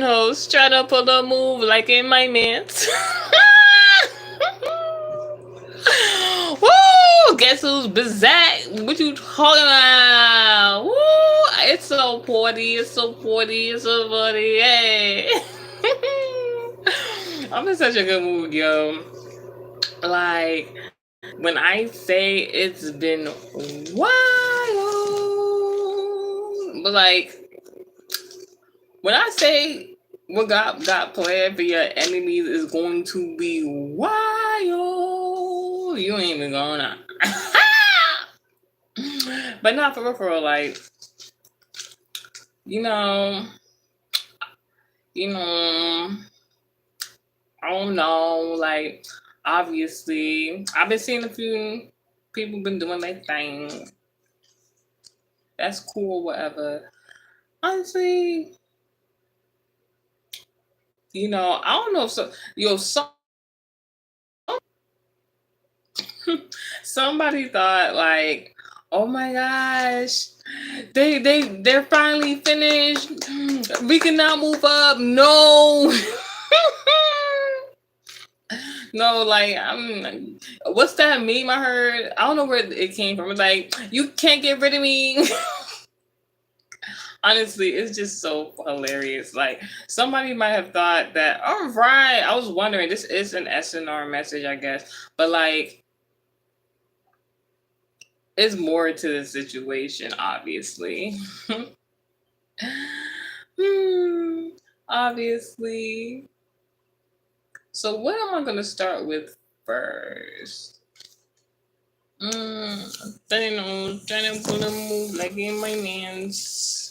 host trying to pull a move like in my mans. Woo! Guess who's bizarre? What you talking about? Woo! It's so potty. It's so potty. It's so funny. Hey. I'm in such a good mood, yo. Like, when I say it's been wild, but like, when I say what God got planned for your enemies is going to be wild, you ain't even gonna. But not for real, like, you know, you know, I don't know, like, obviously, I've been seeing a few people been doing their thing. That's cool, whatever. Honestly, I don't know if somebody thought like, oh my gosh, they're finally finished. We can now move up. No. No, like what's that meme I heard? I don't know where it came from. It's like, you can't get rid of me. Honestly, it's just so hilarious. Like, somebody might have thought that, all right, I was wondering, this is an SNR message, I guess. But like, it's more to the situation, obviously. Hmm, obviously. So what am I gonna start with first? Trying to put a move like in my hands.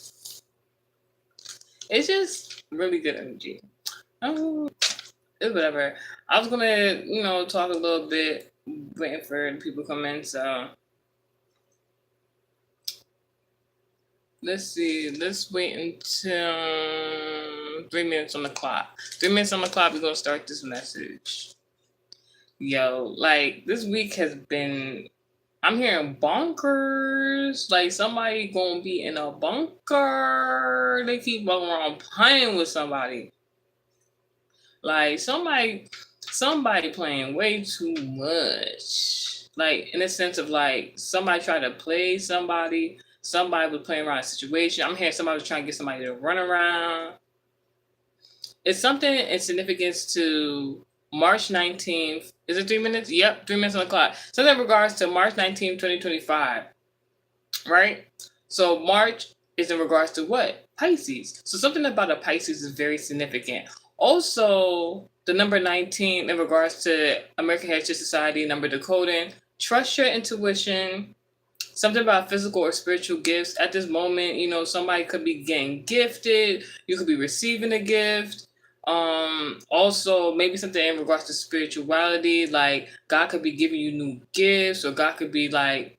It's just really good energy. Oh, it's whatever. I was gonna, talk a little bit, waiting for the people to come in. So let's see. Let's wait until 3 minutes on the clock. 3 minutes on the clock. We're gonna start this message. Yo, like this week has been. I'm hearing bonkers. Like somebody gonna be in a bunker. They keep walking around playing with somebody. Like somebody playing way too much. Like in the sense of like somebody tried to play somebody. Somebody was playing around a situation. I'm hearing somebody was trying to get somebody to run around. It's something in significance to March 19th. Is it 3 minutes? Yep, 3 minutes on the clock. Something in regards to March 19th, 2025. Right? So March is in regards to what? Pisces. So something about a Pisces is very significant. Also, the number 19 in regards to American Heritage Society number decoding. Trust your intuition. Something about physical or spiritual gifts. At this moment, somebody could be getting gifted. You could be receiving a gift. Also maybe something in regards to spirituality, like God could be giving you new gifts, or God could be like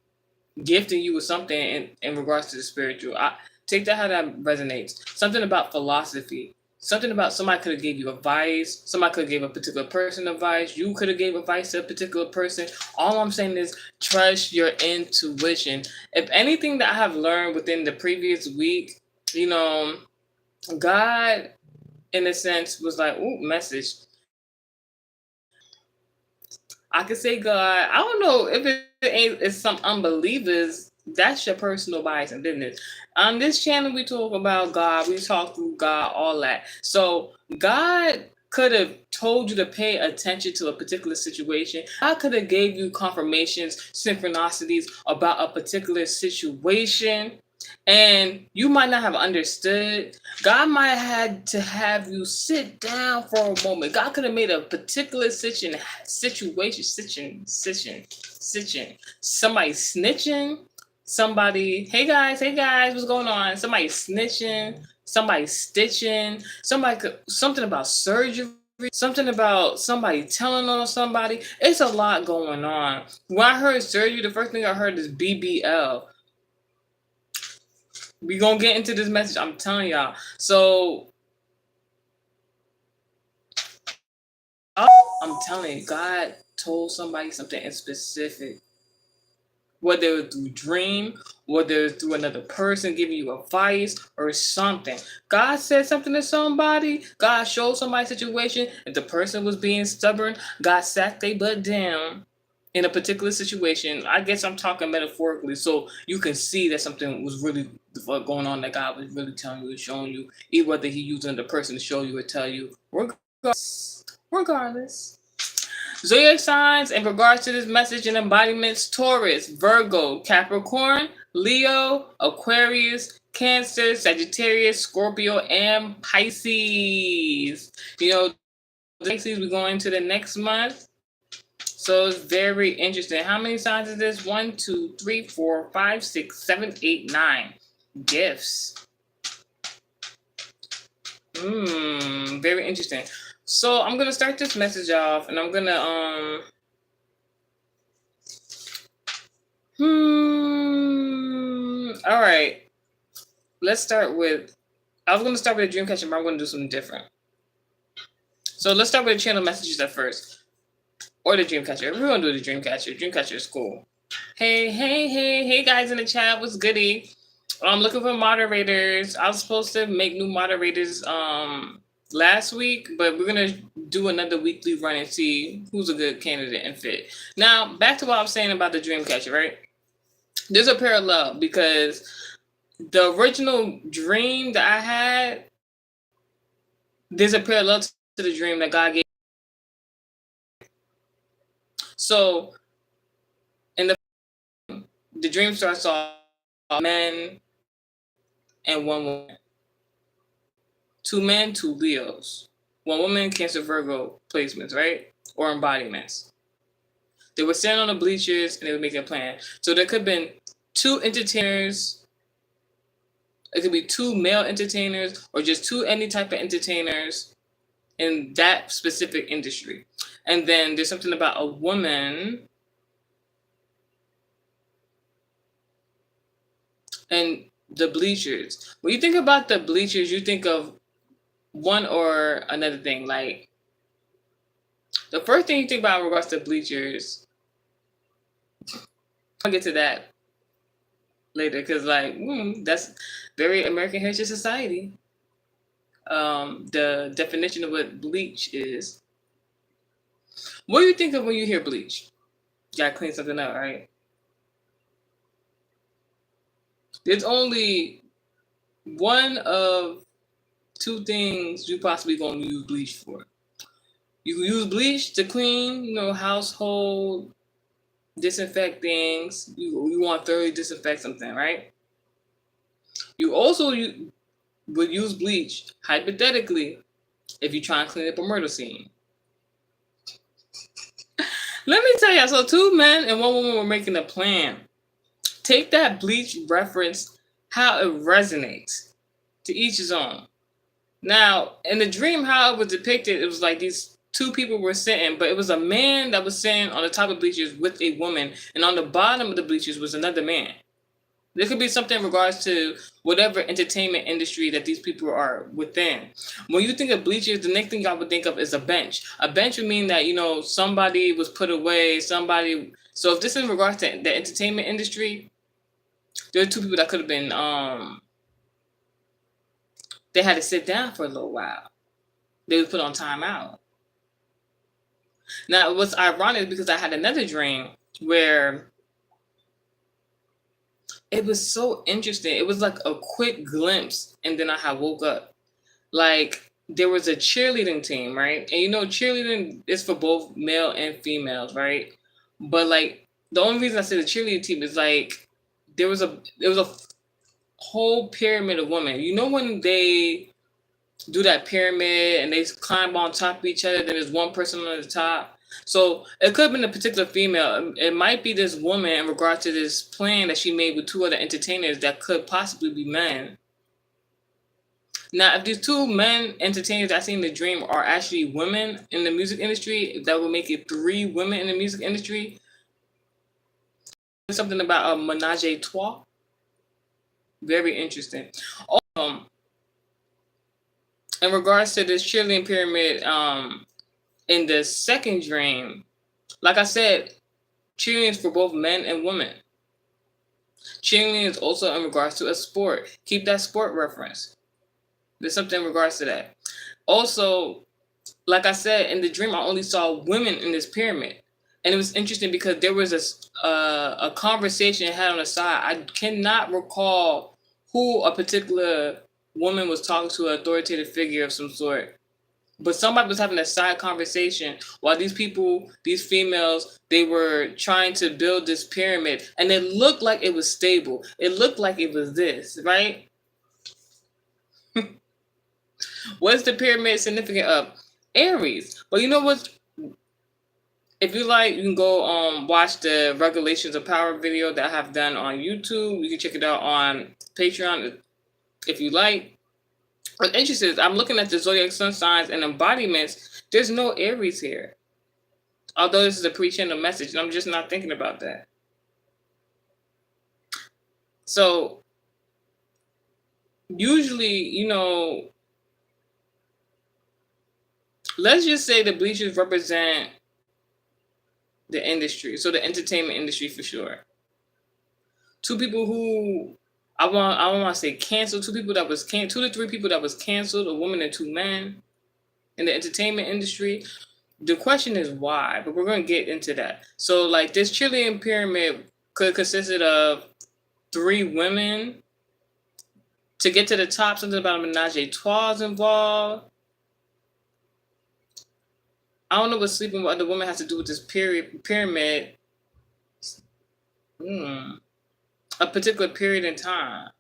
gifting you with something in regards to the spiritual. Take that how that resonates. Something about philosophy. Something about somebody could have gave you advice. Somebody could have gave a particular person advice. You could have gave advice to a particular person. All I'm saying is trust your intuition. If anything that I have learned within the previous week, God, in a sense, was like, ooh, message. I could say God. I don't know if it's some unbelievers. That's your personal bias and business. On this channel, we talk about God. We talk through God, all that. So God could have told you to pay attention to a particular situation. God could have gave you confirmations, synchronicities about a particular situation. And you might not have understood. God might have had to have you sit down for a moment. God could have made a particular situation, somebody snitching, somebody, hey guys, what's going on? Somebody snitching, somebody stitching, something about surgery, something about somebody telling on somebody. It's a lot going on. When I heard surgery, the first thing I heard is BBL. We gonna get into this message. I'm telling y'all. So I'm telling you, God told somebody something in specific. whether it's through dream, whether it's through another person giving you advice or something. God said something to somebody, God showed somebody a situation, if the person was being stubborn, God sat their butt down in a particular situation. I guess I'm talking metaphorically, so you can see that something was really going on that God was really telling you, showing you, even whether He using the person to show you or tell you. Regardless. Zodiac signs in regards to this message and embodiments: Taurus, Virgo, Capricorn, Leo, Aquarius, Cancer, Sagittarius, Scorpio, and Pisces. You know, the Pisces, we're going to the next month. So it's very interesting. How many signs is this? 1, 2, 3, 4, 5, 6, 7, 8, 9 gifts. Very interesting. So I'm gonna start this message off, and I'm gonna all right. Let's start with. I was gonna start with a dream catcher, but I'm gonna do something different. So let's start with the channel messages at first, or the dream catcher. We're gonna do the dream catcher. Dream catcher is cool. Hey guys in the chat, what's goody? I'm looking for moderators. I was supposed to make new moderators last week, but we're gonna do another weekly run and see who's a good candidate and fit. Now, back to what I was saying about the dream catcher, right? There's a parallel because the original dream that I had, there's a parallel to the dream that God gave. So in the dream starts off men and one woman. 2 men, 2 Leos. 1 woman, Cancer, Virgo placements, right? Or embodiments. They were standing on the bleachers and they were making a plan. So there could have been 2 entertainers. It could be 2 male entertainers or just 2 any type of entertainers in that specific industry. And then there's something about a woman and the bleachers. When you think about the bleachers, you think of one or another thing. Like, the first thing you think about in regards to bleachers, I'll get to that later, because that's very American Heritage Society. The definition of what bleach is. What do you think of when you hear bleach? You gotta clean something up, right? There's only one of 2 things you possibly gonna use bleach for. You can use bleach to clean, household, disinfect things. You want to thoroughly disinfect something, right? You also would use bleach, hypothetically, if you try and clean up a murder scene. Let me tell you, so 2 men and 1 woman were making a plan. Take that bleach reference, how it resonates. To each his own. Now, in the dream, how it was depicted, it was like these 2 people were sitting, but it was a man that was sitting on the top of bleachers with a woman, and on the bottom of the bleachers was another man. There could be something in regards to whatever entertainment industry that these people are within. When you think of bleachers, the next thing I would think of is a bench. A bench would mean that, somebody was put away, somebody. So if this is in regards to the entertainment industry, there are 2 people that could have been, they had to sit down for a little while. They were put on timeout. Now, what's ironic is because I had another dream where it was so interesting. It was like a quick glimpse, and then I had woke up. Like, there was a cheerleading team, right? And cheerleading is for both male and females, right? But like, the only reason I say the cheerleading team is like there was a whole pyramid of women. When they do that pyramid and they climb on top of each other, then there's one person on the top. So it could have been a particular female. It might be this woman in regard to this plan that she made with 2 other entertainers that could possibly be men. Now, if these 2 men entertainers I see in the dream are actually women in the music industry, that would make it 3 women in the music industry. There's something about a menage a trois. Very interesting. In regards to this cheerleading pyramid, in the second dream, like I said, cheerleading is for both men and women. Cheerleading is also in regards to a sport. Keep that sport reference. There's something in regards to that. Also, like I said, in the dream, I only saw women in this pyramid. And it was interesting because there was a conversation had on the side. I cannot recall who a particular woman was talking to, an authoritative figure of some sort. But somebody was having a side conversation while these people, these females, they were trying to build this pyramid. And it looked like it was stable. It looked like it was this, right? What's the pyramid significant of? Aries. But you know what? If you like, you can go watch the Regulations of Power video that I have done on YouTube. You can check it out on Patreon if you like. What's interesting is I'm looking at the zodiac sun signs and embodiments. There's no Aries here. Although this is a pre-channel message, and I'm just not thinking about that. So usually, let's just say the bleachers represent the industry. So the entertainment industry for sure. Two people who I don't want to say canceled. Two to three people that was canceled. A woman and two men in the entertainment industry. The question is why, but we're going to get into that. So like this Chilean pyramid could consisted of three women. To get to the top, something about a menage a trois involved. I don't know what sleeping with other women has to do with this pyramid. A particular period in time.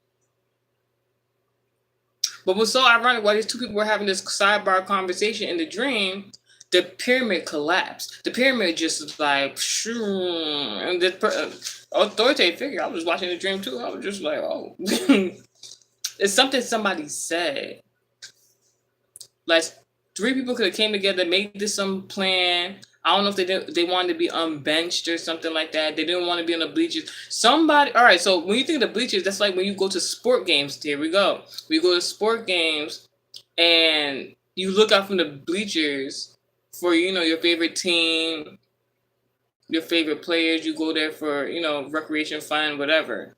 But what's so ironic, while these two people were having this sidebar conversation in the dream, the pyramid collapsed. The pyramid just was like, shoo, and this authoritative figure, I was watching the dream too. I was just like, oh. It's something somebody said. Like, three people could have came together, made this some plan. I don't know if they wanted to be unbenched or something like that. They didn't want to be on the bleachers. All right, so when you think of the bleachers, that's like when you go to sport games. Here we go. We go to sport games and you look out from the bleachers for, your favorite team, your favorite players. You go there for, recreation, fun, whatever.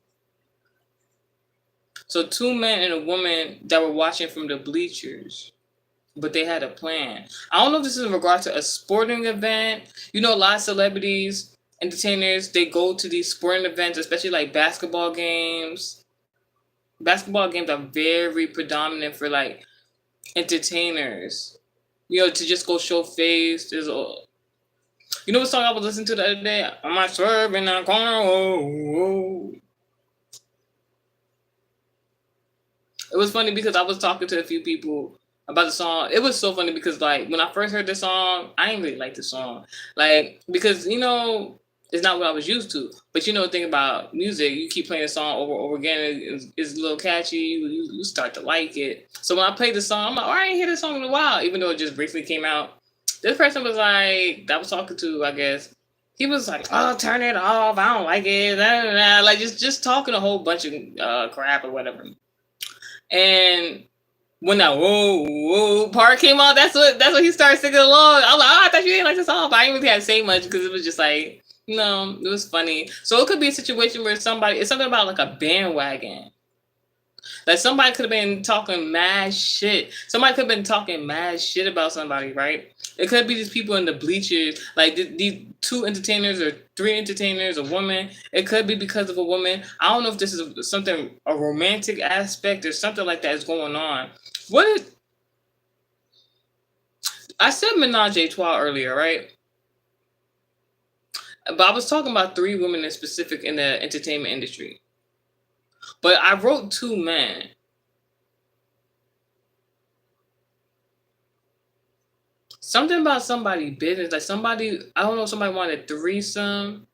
So two men and a woman that were watching from the bleachers. But they had a plan. I don't know if this is in regard to a sporting event. A lot of celebrities, entertainers, they go to these sporting events, especially like basketball games. Basketball games are very predominant for like entertainers. To just go show face. What song I was listening to the other day? I'm not swerving in the corner. Oh. It was funny because I was talking to a few people about the song. It was so funny because like when I first heard the song, I didn't really like the song. Like, because it's not what I was used to. But the thing about music, you keep playing a song over and over again, it's a little catchy, you start to like it. So when I played the song, I'm like, oh, I ain't hear this song in a while, even though it just recently came out. This person was like, that I was talking to, I guess, he was like, oh, turn it off, I don't like it. Like just talking a whole bunch of crap or whatever. And when that whoa part came out, that's what he started singing along. I was like, oh, I thought you didn't like the song, but I didn't really have to say much because it was just like, no, it was funny. So it could be a situation where it's something about like a bandwagon. Like somebody could have been talking mad shit. Somebody could have been talking mad shit about somebody, right? It could be these people in the bleachers, like these two entertainers or three entertainers, a woman. It could be because of a woman. I don't know if this is a romantic aspect or something like that is going on. I said menage a trois earlier, right? But I was talking about three women in specific in the entertainment industry. But I wrote two men. Something about somebody business, like somebody, I don't know, somebody wanted a threesome,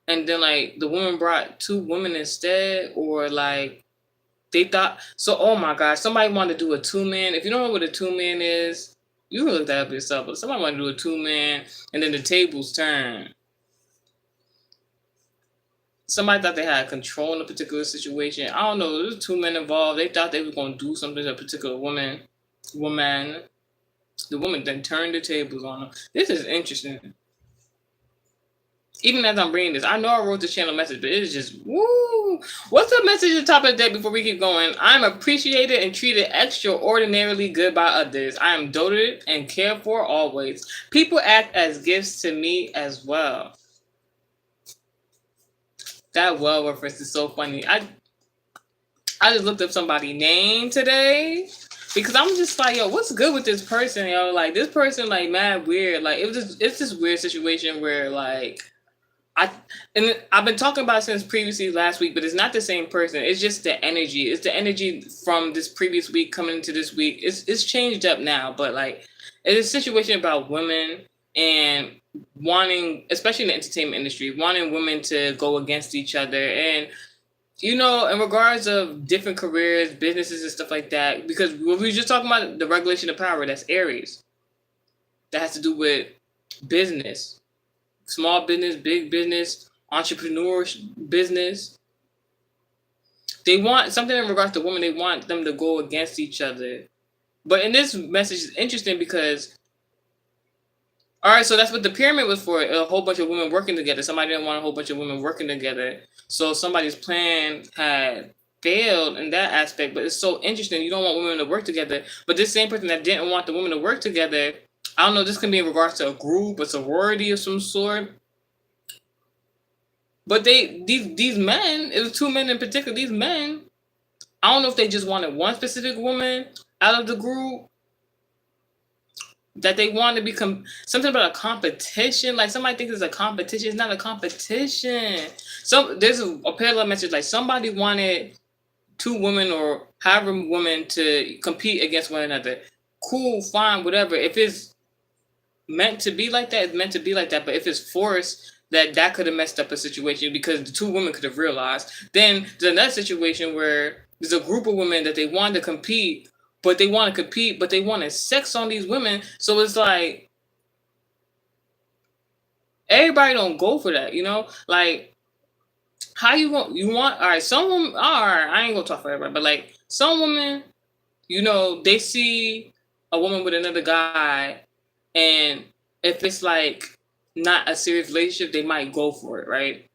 and then like the woman brought two women instead, or like they thought so. Oh my gosh, somebody wanted to do a 2-man. If you don't know what a 2-man is, you can look that up yourself. But somebody wanted to do a 2-man, and then the tables turn. Somebody thought they had control in a particular situation. I don't know. There was 2 men involved. They thought they were going to do something to a particular woman. The woman then turned the tables on them. This is interesting. Even as I'm reading this, I know I wrote this channel message, but it is just woo. What's the message at the top of the day before we keep going? I'm appreciated and treated extraordinarily good by others. I am doted and cared for always. People act as gifts to me as well. That well reference is so funny. I just looked up somebody's name today because I'm just like, yo, what's good with this person, yo? Like this person, like mad weird. Like it's this weird situation where like I've been talking about it since previously last week, but it's not the same person. It's just the energy. It's the energy from this previous week coming into this week. It's changed up now, but like it's a situation about women and wanting, especially in the entertainment industry, wanting women to go against each other. And you know, in regards of different careers, businesses and stuff like that, because we were just talking about the regulation of power, that's Aries. That has to do with business. Small business, big business, entrepreneurs business. They want something in regards to women, they want them to go against each other. But in this message is interesting because all right, so that's what the pyramid was for. A whole bunch of women working together. Somebody didn't want a whole bunch of women working together. So somebody's plan had failed in that aspect. But it's so interesting. You don't want women to work together. But this same person that didn't want the women to work together, I don't know, this can be in regards to a group, a sorority of some sort. But these men, it was two men in particular, these men, I don't know if they just wanted one specific woman out of the group, that they want to become something about a competition. Like somebody thinks it's a competition. It's not a competition. There's a parallel message. Like somebody wanted two women or however women to compete against one another. Cool, fine, whatever. If it's meant to be like that, it's meant to be like that. But if it's forced, that could have messed up a situation because the two women could have realized. Then there's another situation where there's a group of women that they wanted to compete, but they want to compete, but they wanted sex on these women. So it's like everybody don't go for that, you know? Like how you want all right, some women, all right, I ain't gonna talk for everybody, but like some women, you know, they see a woman with another guy, and if it's like not a serious relationship, they might go for it, right?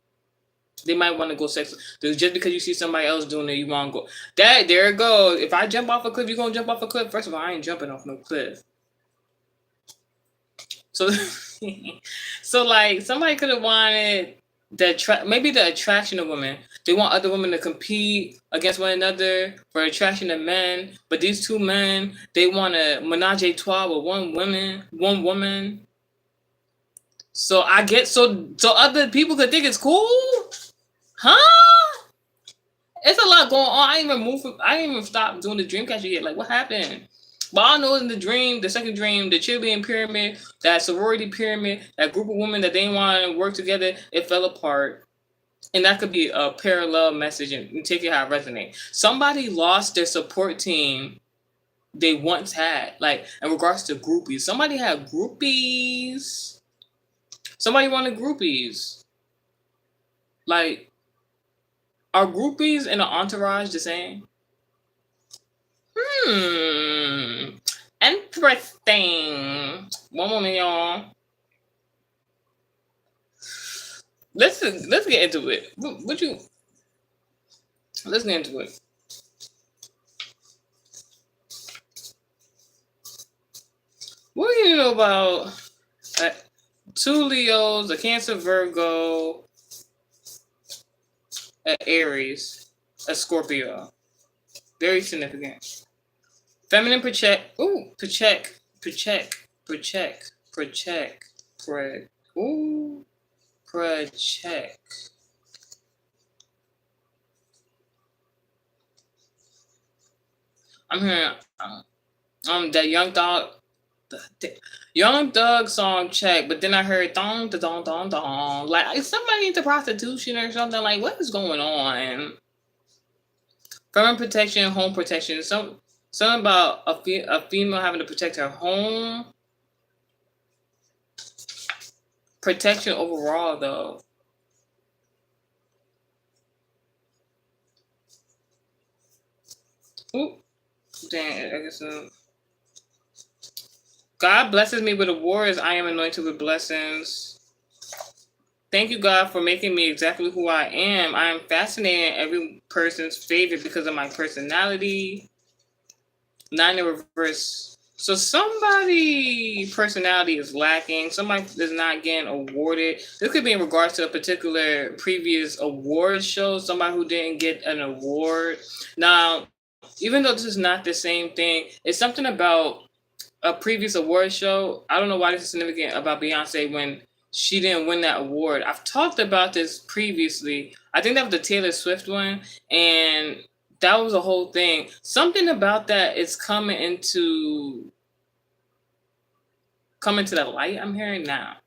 They might want to go sex. Just because you see somebody else doing it, you want to go. There it goes. If I jump off a cliff, you gonna jump off a cliff. First of all, I ain't jumping off no cliff. So, so like somebody could have wanted maybe the attraction of women. They want other women to compete against one another for attraction of men. But these two men, they want a menage a trois with one woman. So I get so other people could think it's cool, huh? It's a lot going on. I ain't even stopped doing the dream catcher yet. Like what happened? But I know in the dream, the second dream, the cheerleading pyramid, that sorority pyramid, that group of women that they didn't want to work together, it fell apart. And that could be a parallel message and take it how it resonates. Somebody lost their support team they once had. Like in regards to groupies. Somebody had groupies. Somebody wanted groupies. Like, are groupies and an entourage the same? Interesting. One moment, y'all. Let's get into it. Let's get into it. What do you know about two Leos, a Cancer, Virgo, an Aries, a Scorpio? Very significant. Feminine project. Ooh, project. Ooh, project. I'm hearing that Young Thug song check, but then I heard dong da dong dong dong. Like somebody into prostitution or something. Like what is going on? Feminine protection, home protection. Something about a female having to protect her home. Protection overall, though. Ooh, dang! I guess. God blesses me with awards. I am anointed with blessings. Thank you, God, for making me exactly who I am. I am fascinating every person's favorite because of my personality. 9 in reverse. So somebody personality is lacking. Somebody is not getting awarded. This could be in regards to a particular previous award show. Somebody who didn't get an award. Now, even though this is not the same thing, it's something about a previous award show. I don't know why this is significant about Beyonce when she didn't win that award. I've talked about this previously. I think that was the Taylor Swift one, and that was a whole thing. Something about that is coming to the light. I'm hearing now.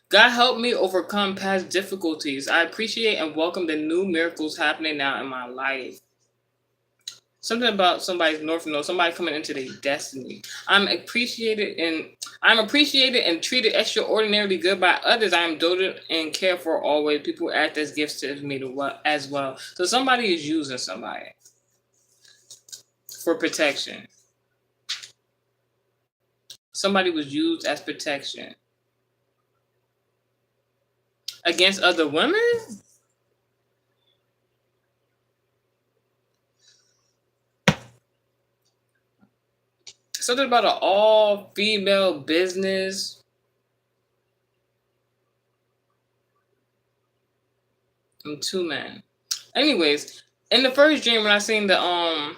God help me overcome past difficulties. I appreciate and welcome the new miracles happening now in my life. Something about somebody's north node, somebody coming into their destiny. I'm appreciated and treated extraordinarily good by others. I am doted and cared for always. People act as gifts to me as well. So somebody is using somebody for protection. Somebody was used as protection against other women. Something about an all-female business. And 2 men. Anyways, in the first dream when I seen the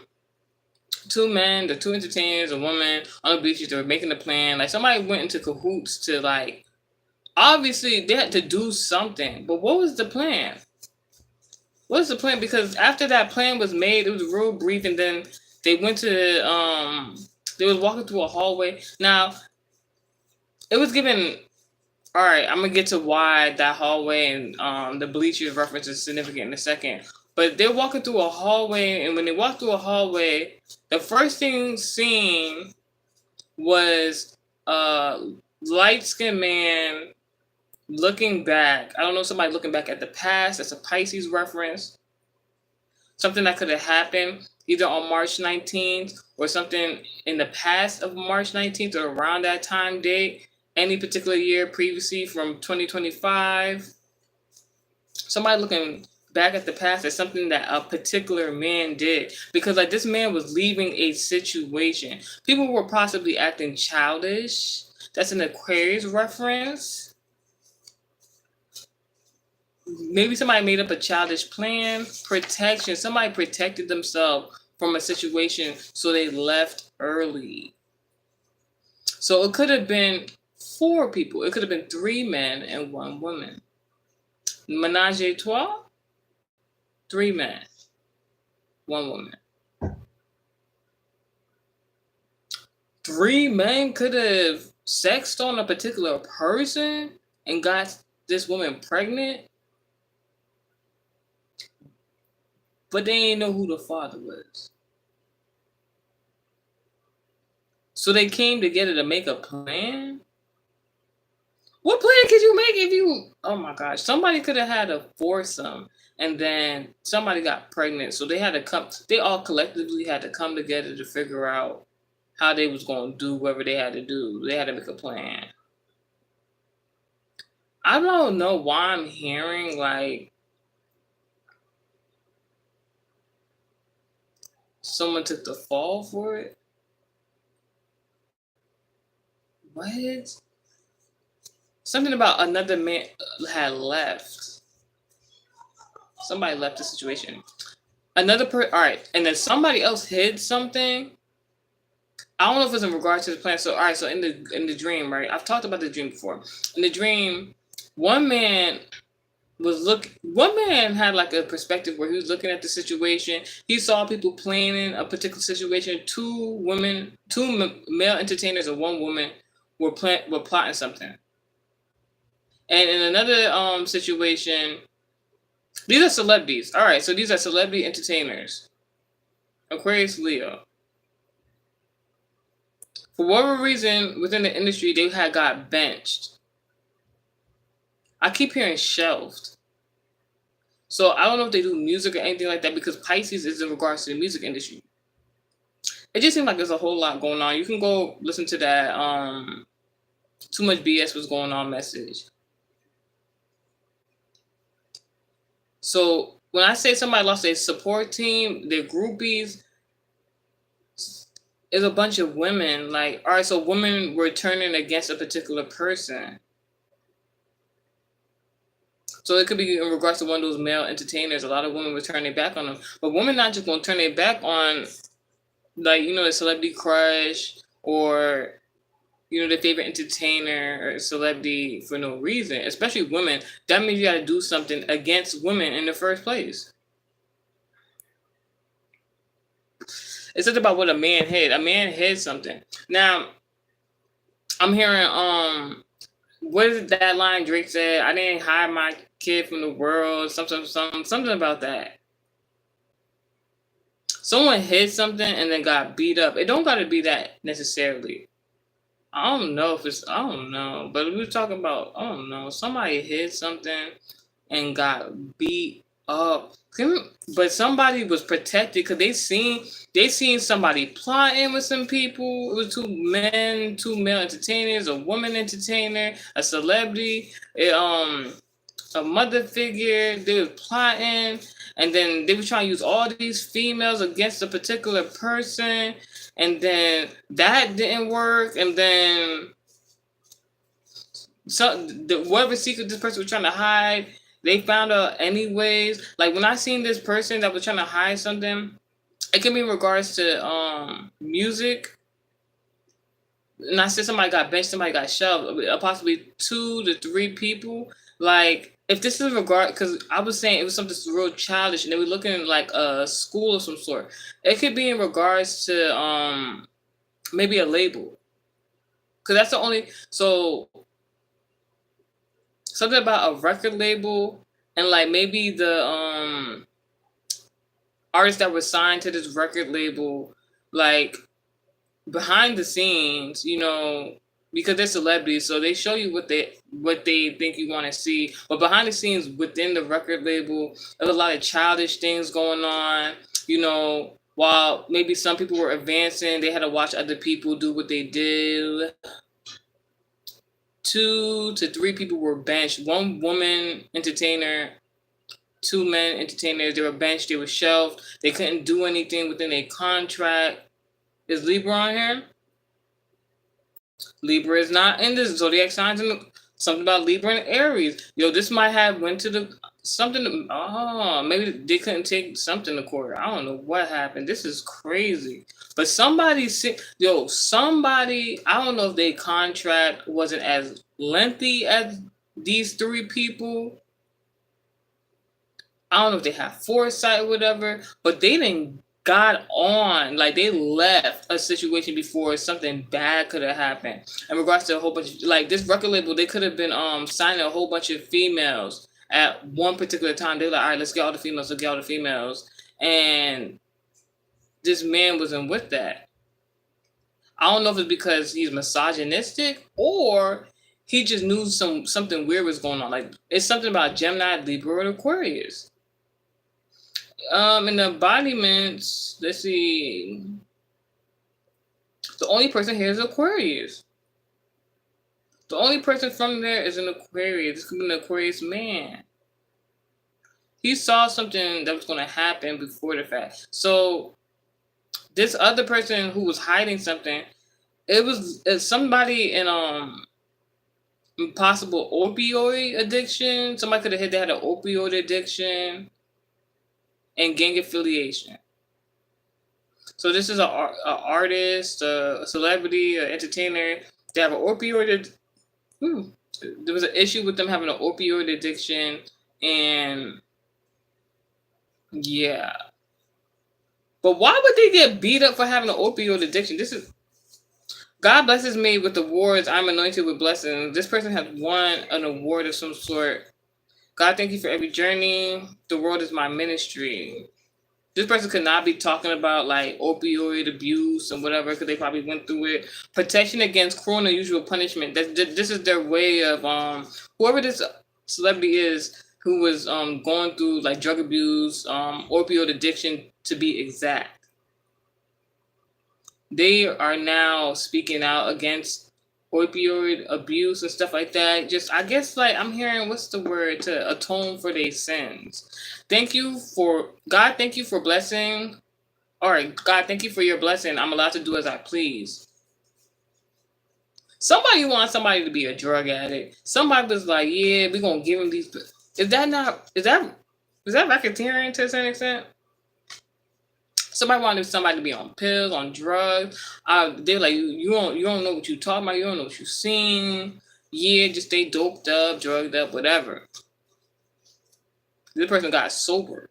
2 men, the 2 entertainers, a woman on the beaches, they were making a plan. Like somebody went into cahoots to like, obviously they had to do something. But what was the plan? What's the plan? Because after that plan was made, it was real brief, and then they went to they was walking through a hallway. Now, it was given. All right, I'm gonna get to why that hallway and the bleachers reference is significant in a second. But they're walking through a hallway, and when they walk through a hallway, the first thing seen was a light-skinned man looking back. I don't know, somebody looking back at the past. That's a Pisces reference. Something that could have happened either on March 19th or something in the past of March 19th or around that time date. Any particular year previously from 2025. Somebody looking back at the past as something that a particular man did. Because like this man was leaving a situation. People were possibly acting childish. That's an Aquarius reference. Maybe somebody made up a childish plan. Protection. Somebody protected themselves from a situation, so they left early. So it could have been 4 people. It could have been 3 men and 1 woman. Menage a trois? 3 men, 1 woman. 3 men could have sexed on a particular person and got this woman pregnant, but they didn't know who the father was. So they came together to make a plan? What plan could you make if you... Oh my gosh. Somebody could have had a foursome and then somebody got pregnant. So they had to come... They all collectively had to come together to figure out how they was going to do whatever they had to do. They had to make a plan. I don't know why I'm hearing like someone took the fall for it. What? Something about another man had left. Somebody left the situation. All right, and then somebody else hid something. I don't know if it's in regard to the plan. So all right, so in the dream, right? I've talked about the dream before. In the dream, one man had like a perspective where he was looking at the situation. He saw people planning a particular situation. 2 male entertainers and 1 woman were plotting something. And in another situation, these are celebrities. All right, so these are celebrity entertainers. Aquarius, Leo. For whatever reason, within the industry, they had got benched. I keep hearing shelved. So I don't know if they do music or anything like that because Pisces is in regards to the music industry. It just seems like there's a whole lot going on. You can go listen to that Too Much BS Was Going On message. So when I say somebody lost their support team, their groupies, is a bunch of women. Like, all right, so women were turning against a particular person. So it could be in regards to one of those male entertainers. A lot of women were turning back on them, but women not just gonna turn their back on, like, the celebrity crush, or their favorite entertainer or celebrity for no reason. Especially women. That means you got to do something against women in the first place. It's not about what a man hid. A man hid something. Now, I'm hearing what is that line Drake said? I didn't hide my kid from the world. Something about that. Someone hid something and then got beat up. It don't gotta be that necessarily. I don't know if it's, I don't know, but we were talking about, I don't know, somebody hid something and got beat up. But somebody was protected because they seen somebody plotting with some people. It was two male entertainers, a woman entertainer, a celebrity, a mother figure. They was plotting, and then they were trying to use all these females against a particular person, and then that didn't work, and then whatever secret this person was trying to hide, they found out anyways. Like when I seen this person that was trying to hide something, it can be in regards to music. And I said somebody got benched, somebody got shoved, possibly 2 to 3 people. Like if this is regard, because I was saying it was something real childish, and they were looking at like a school of some sort. It could be in regards to maybe a label, because that's the only so something about a record label, and like maybe the artists that were signed to this record label, like behind the scenes, because they're celebrities, so they show you what they think you want to see. But behind the scenes within the record label, there's a lot of childish things going on. While maybe some people were advancing, they had to watch other people do what they did. 2 to 3 people were benched. One woman entertainer, 2 men entertainers. They were benched. They were shelved. They couldn't do anything within a contract. Is Libra on here? Libra is not in this zodiac signs. Something about Libra and Aries. Yo, this might have went to the something. Oh, maybe they couldn't take something to court. I don't know what happened. This is crazy. But somebody. I don't know if their contract wasn't as lengthy as these 3 people. I don't know if they have foresight or whatever, but they didn't got on, like they left a situation before something bad could have happened. In regards to a whole bunch of, like this record label, they could have been signing a whole bunch of females at one particular time. They're like, all right, let's get all the females, and this man wasn't with that. I don't know if it's because he's misogynistic or he just knew something weird was going on. Like it's something about Gemini, Libra, and Aquarius. In the embodiments, let's see. The only person here is Aquarius. The only person from there is an Aquarius. This could be an Aquarius man. He saw something that was going to happen before the fact. So this other person who was hiding something, it was somebody in possible opioid addiction. Somebody could have hit that had an opioid addiction and gang affiliation. So this is a artist, a celebrity, an entertainer. They have an opioid. There was an issue with them having an opioid addiction, and yeah. But why would they get beat up for having an opioid addiction? This is God blesses me with awards. I'm anointed with blessings. This person has won an award of some sort. God, thank you for every journey. The world is my ministry. This person could not be talking about like opioid abuse and whatever because they probably went through it. Protection against cruel and unusual punishment. This is their way of whoever this celebrity is who was going through like drug abuse, opioid addiction to be exact. They are now speaking out against opioid abuse and stuff like that. Just I guess like I'm hearing what's the word to atone for their sins. Thank you for God. Thank you for blessing. All right, God, thank you for your blessing. I'm allowed to do as I please. Somebody wants somebody to be a drug addict. Somebody was like, yeah, we're gonna give him these. Is that not? Is that racketeering to a certain extent? Somebody wanted somebody to be on pills, on drugs. They're like, you don't know what you talking about. You don't know what you seen. Yeah, just stay doped up, drugged up, whatever. This person got sober.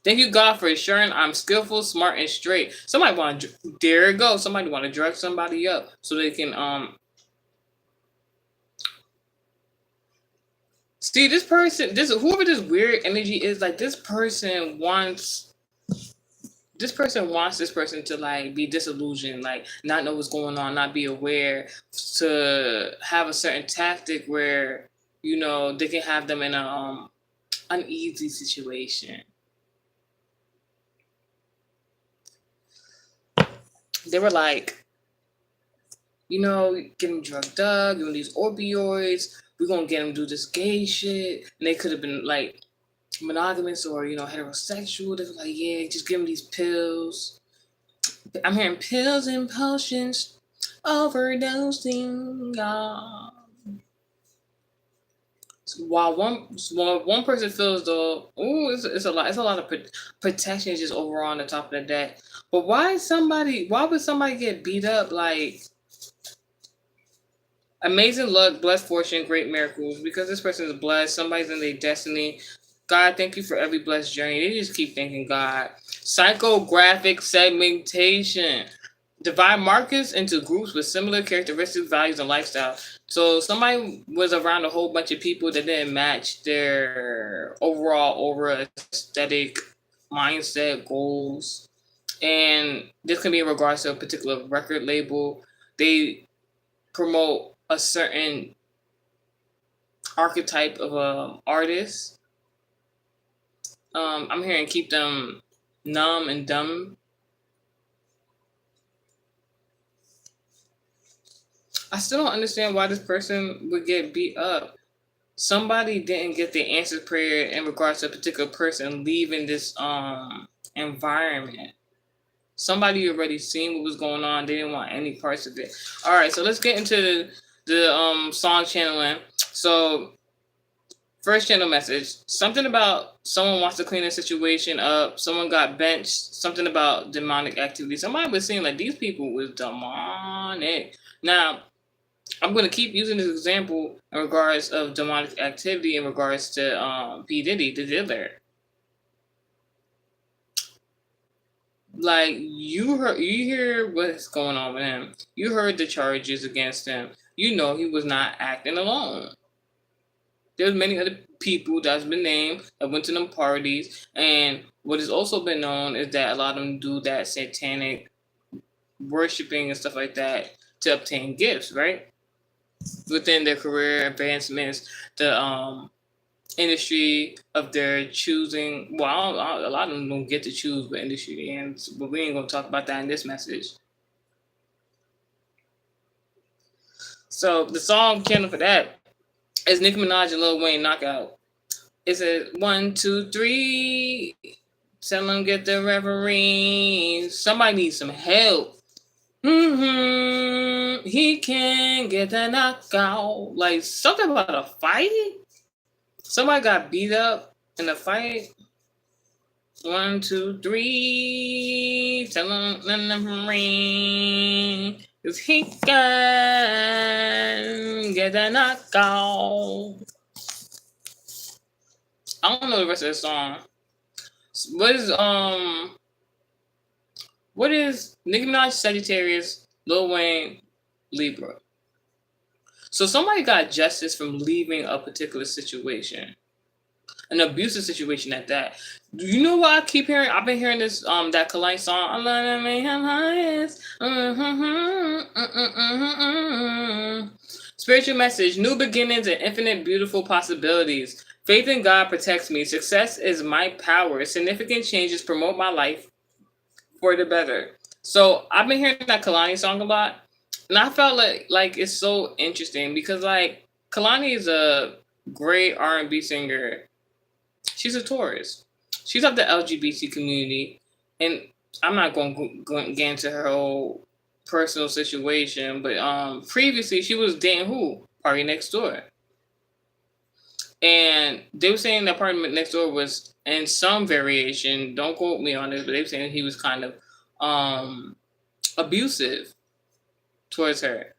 Thank you, God, for assuring I'm skillful, smart, and straight. Somebody want to, there it goes. Somebody want to drug somebody up so they can see this person. Whoever this weird energy is, like this person wants this person to like be disillusioned, like not know what's going on, not be aware, to have a certain tactic where they can have them in a uneasy situation. They were like, get them drugged up, give them these opioids. We're gonna get them to do this gay shit, and they could have been like monogamous or heterosexual. They were like, yeah, just give them these pills. I'm hearing pills and potions, overdosing. While one person feels though, it's a lot. It's a lot of protection just overall on the top of the deck. But why would somebody get beat up like? Amazing luck, blessed fortune, great miracles. Because this person is blessed, somebody's in their destiny. God, thank you for every blessed journey. They just keep thanking God. Psychographic segmentation. Divide markers into groups with similar characteristics, values, and lifestyle. So somebody was around a whole bunch of people that didn't match their overall aura, aesthetic, mindset, goals. And this can be in regards to a particular record label. They promote a certain archetype of a artist. I'm hearing keep them numb and dumb. I still don't understand why this person would get beat up. Somebody didn't get the answered prayer in regards to a particular person leaving this environment. Somebody already seen what was going on. They didn't want any parts of it. All right, so let's get into the song channeling. So first channel message, something about someone wants to clean a situation up. Someone got benched. Something about demonic activity. Somebody was saying like these people was demonic. Now I'm going to keep using this example in regards of demonic activity in regards to P. Diddy, the dealer. Like you hear what's going on with him. You heard the charges against him. He was not acting alone. There's many other people that's been named that went to them parties, and what has also been known is that a lot of them do that satanic worshiping and stuff like that to obtain gifts, right? Within their career advancements, the industry of their choosing. Well, a lot of them don't get to choose what industry they're in, but we ain't gonna talk about that in this message. So the song channel for that is Nicki Minaj and Lil Wayne Knockout. It says 1, 2, 3. Tell them get the referee. Somebody needs some help. He can get the knockout. Like something about a fight. Somebody got beat up in a fight. 1, 2, 3. Tell him the ring. Cause he can get a knockout. I don't know the rest of the song. What is Nicki Minaj Sagittarius, Lil Wayne Libra? So somebody got justice from leaving a particular situation. An abusive situation at that. Do you know what I keep hearing? I've been hearing this that Kalani song. I love to make him highest. Spiritual message: new beginnings and infinite beautiful possibilities. Faith in God protects me. Success is my power. Significant changes promote my life for the better. So I've been hearing that Kalani song a lot. And I felt like it's so interesting because like Kalani is a great R&B singer. She's a Taurus. She's of the LGBT community, and I'm not going to get into her whole personal situation, but previously she was dating who? Party Next Door, and they were saying that Party Next Door was in some variation. Don't quote me on this, but they were saying he was kind of abusive towards her,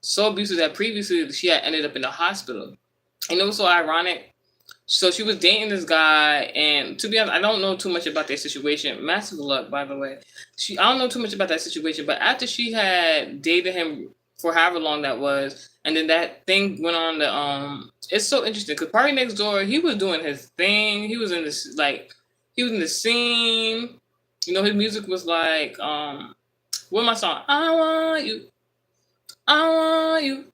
so abusive that previously she had ended up in the hospital. And it was so ironic. So she was dating this guy, and to be honest, I don't know too much about their situation. Massive luck, by the way. I don't know too much about that situation, but after she had dated him for however long that was, and then that thing went on it's so interesting because Party Next Door, he was doing his thing. He was in this he was in the scene. You know, his music was like what my song? I want you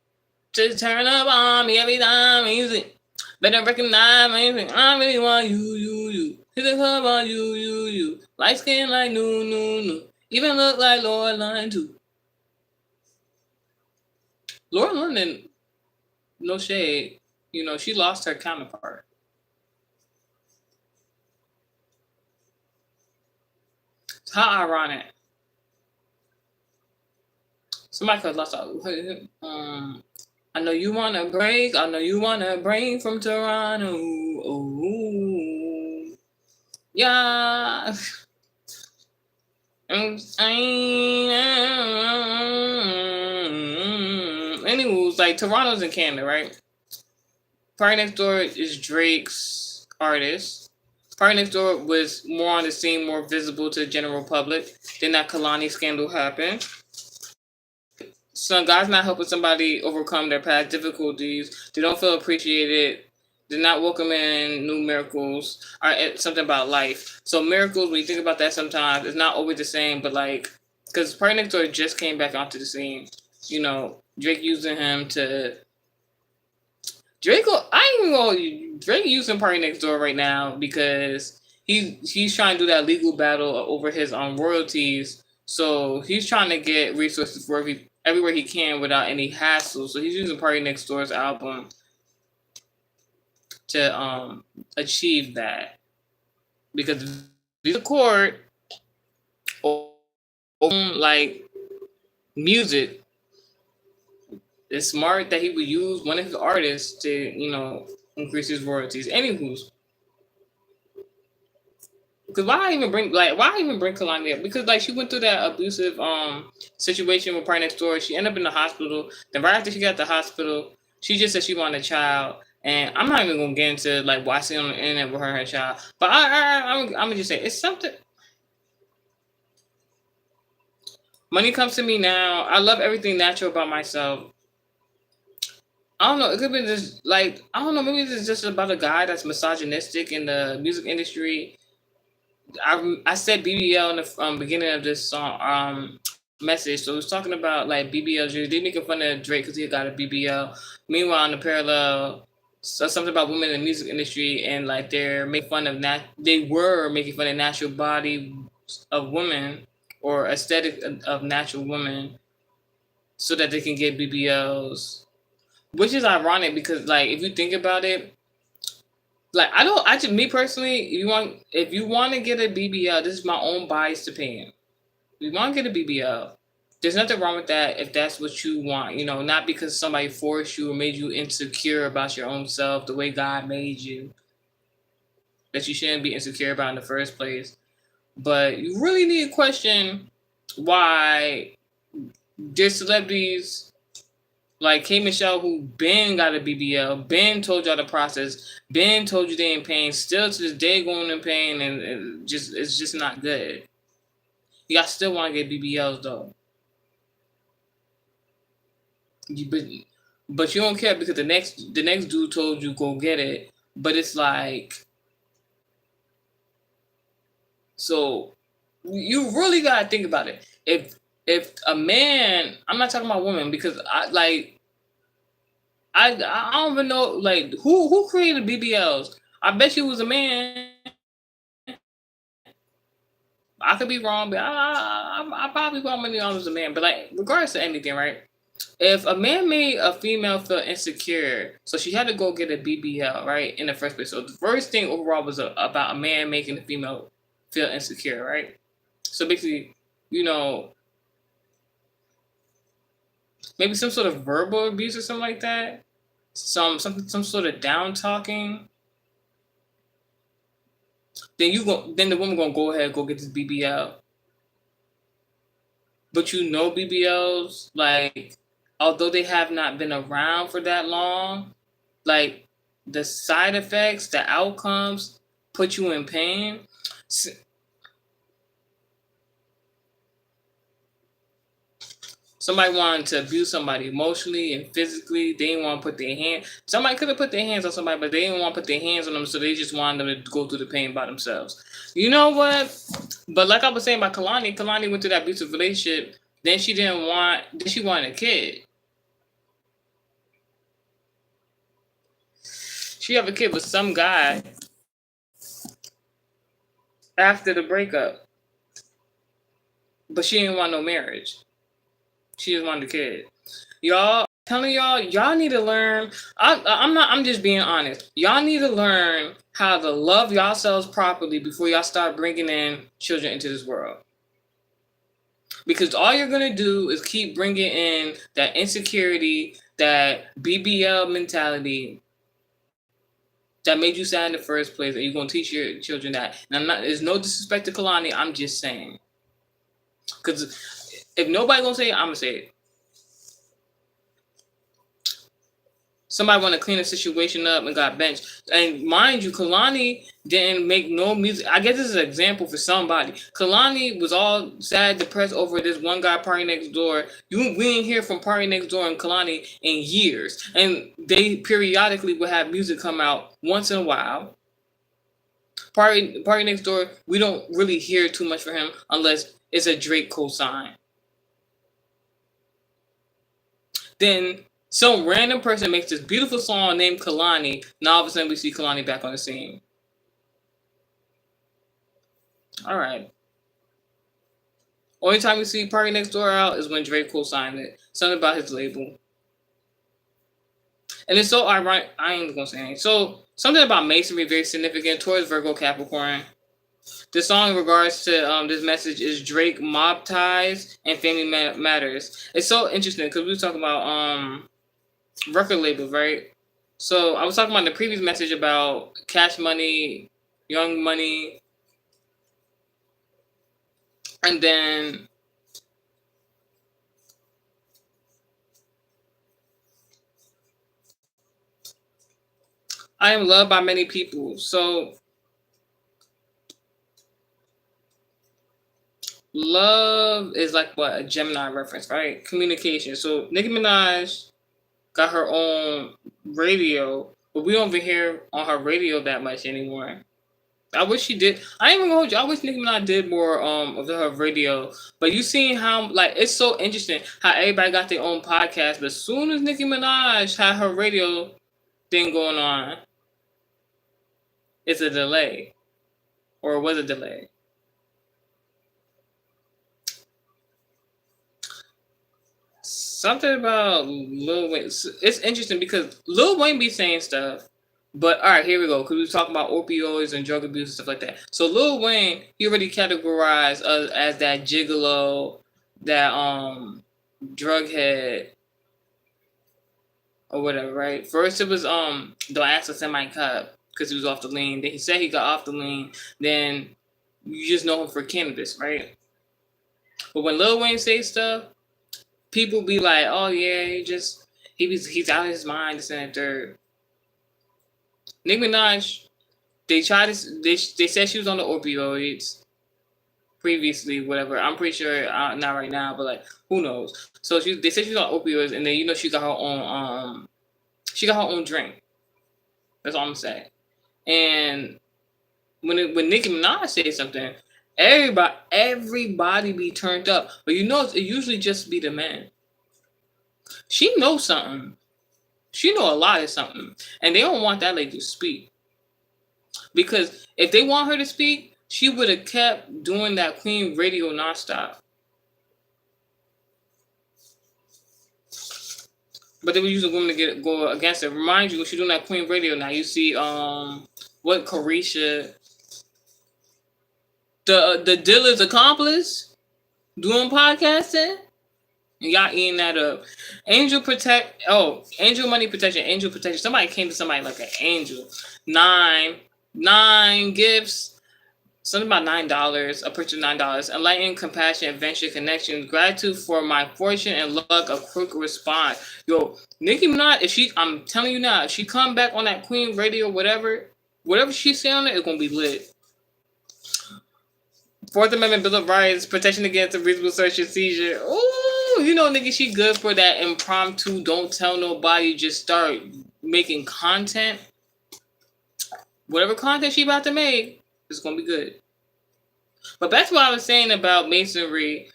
to turn up on me every time music. Better recognize me. I really want you. Hit the club on you. Light skin like new. Even look like Laura London too. Laura London, no shade, you know, she lost her counterpart. How ironic. Somebody could have lost I know you wanna break. I know you wanna break from Toronto. Oh, yeah. Anywho, like Toronto's in Canada, right? Party Next Door is Drake's artist. Party Next Door was more on the scene, more visible to the general public. Then that Kalani scandal happened. So God's not helping somebody overcome their past difficulties. They don't feel appreciated. They're not welcoming new miracles or something about life. So miracles, when you think about that sometimes, it's not always the same, but like, because Party Next Door just came back onto the scene. You know, Drake using him to... Drake using Party Next Door right now because he's trying to do that legal battle over his royalties. So he's trying to get resources for everywhere he can without any hassle. So he's using Party Next Door's album to achieve that, because these are court or like music. It's smart that he would use one of his artists to, you know, increase his royalties. Anywho's, because why even bring Kalani up? Because like she went through that abusive situation with Party Next Door. She ended up in the hospital. Then right after she got to the hospital, she just said she wanted a child. And I'm not even gonna get into like what I see on the internet with her and her child. But I'm gonna just say it's something. Money comes to me now. I love everything natural about myself. I don't know. It could be just like, I don't know. Maybe it's just about a guy that's misogynistic in the music industry. I said BBL in the beginning of this song message. So it was talking about like BBL. They making fun of Drake because he got a BBL. Meanwhile, in the parallel, so something about women in the music industry, and like they're making fun of they were making fun of natural body of women or aesthetic of natural women so that they can get BBLs. Which is ironic because, like, if you think about it, like, me personally, if you want to get a BBL, this is my own biased opinion. If you want to get a BBL, there's nothing wrong with that if that's what you want, you know, not because somebody forced you or made you insecure about your own self the way God made you, that you shouldn't be insecure about in the first place. But you really need to question why there's celebrities like K. Michelle, who Ben got a BBL, Ben told y'all the process, Ben told you they in pain, still to this day going in pain, and it's just not good. You guys still want to get BBLs though, but you don't care because the next dude told you go get it. But it's like, so you really gotta think about it. If a man, I'm not talking about women because I don't even know like who created BBLs. I bet you it was a man. I could be wrong, but I probably put $1 million as a man. But like, regardless of anything, right? If a man made a female feel insecure, so she had to go get a BBL, right, in the first place. So the first thing overall was about a man making the female feel insecure, right? So basically, you know, maybe some sort of verbal abuse or something like that. Some sort of down talking. Then the woman gonna go ahead and go get this BBL. But BBLs, like, although they have not been around for that long, like the side effects, the outcomes put you in pain. Somebody wanted to abuse somebody emotionally and physically. They didn't want to put their hand. Somebody could have put their hands on somebody, but they didn't want to put their hands on them, so they just wanted them to go through the pain by themselves. You know what? But like I was saying about Kalani, Kalani went through that abusive relationship. Then she didn't want. Then she wanted a kid. She have a kid with some guy after the breakup, but she didn't want no marriage. She just wanted a kid. Y'all, telling y'all need to learn. I'm just being honest. Y'all need to learn how to love yourselves properly before y'all start bringing in children into this world. Because all you're gonna do is keep bringing in that insecurity, that BBL mentality that made you sad in the first place, and you're gonna teach your children that. And there's no disrespect to Kalani. I'm just saying. Because if nobody gonna say it, I'm gonna say it. Somebody want to clean the situation up and got benched. And mind you, Kalani didn't make no music. I guess this is an example for somebody. Kalani was all sad, depressed over this one guy, Party Next Door. We didn't hear from Party Next Door and Kalani in years. And they periodically would have music come out once in a while. Party Next Door, we don't really hear too much from him unless it's a Drake cosign. Then some random person makes this beautiful song named Kalani. Now all of a sudden we see Kalani back on the scene. All right. Only time we see Party Next Door out is when Drake co-signed it. Something about his label. And it's so ironic. I ain't gonna say anything. So something about masonry very significant towards Virgo Capricorn. The song in regards to this message is Drake Mob Ties and Family Matters. It's so interesting because we were talking about record labels, right? So I was talking about the previous message about Cash Money, Young Money, and then I am loved by many people. So love is like what a Gemini reference, right? Communication. So Nicki Minaj got her own radio, but we don't even hear on her radio that much anymore. I wish she did. I ain't even gonna hold you. I wish Nicki Minaj did more of her radio. But you seen how like it's so interesting how everybody got their own podcast, but as soon as Nicki Minaj had her radio thing going on, it's a delay. Or it was a delay. Something about Lil Wayne. It's interesting because Lil Wayne be saying stuff. But all right, here we go. Because we was talking about opioids and drug abuse and stuff like that. So Lil Wayne, he already categorized us as that gigolo, that drug head, or whatever, right? First it was Don't Ask Us in My Cup because he was off the lean. Then he said he got off the lean. Then you just know him for cannabis, right? But when Lil Wayne says stuff, people be like, "Oh yeah, he's out of his mind." This and the third. Nicki Minaj, they said she was on the opioids previously, whatever. I'm pretty sure not right now, but like who knows? So they said she was on opioids, and then she got her own drink. That's all I'm saying. And when Nicki Minaj says something, everybody be turned up, but it usually just be the men. She knows something. She know a lot of something, and they don't want that lady to speak. Because if they want her to speak, she would have kept doing that Queen radio nonstop. But they were using women to go against it. Remind you, when she's doing that Queen radio now, you see what Carisha, the dealer's accomplice, doing podcasting. Y'all eating that up. Angel money protection, angel protection. Somebody came to somebody like an angel. Nine gifts. Something about $9. A purchase of $9. Enlightenment, compassion, adventure, connection, gratitude for my fortune and luck. A quick response. Yo, Nicki Minaj, I'm telling you now, if she come back on that Queen radio, whatever she say on it, it's gonna be lit. Fourth Amendment Bill of Rights, protection against a reasonable search and seizure. Ooh, you know, nigga, she good for that impromptu, don't tell nobody, just start making content. Whatever content she about to make, it's gonna be good. But back to what I was saying about masonry.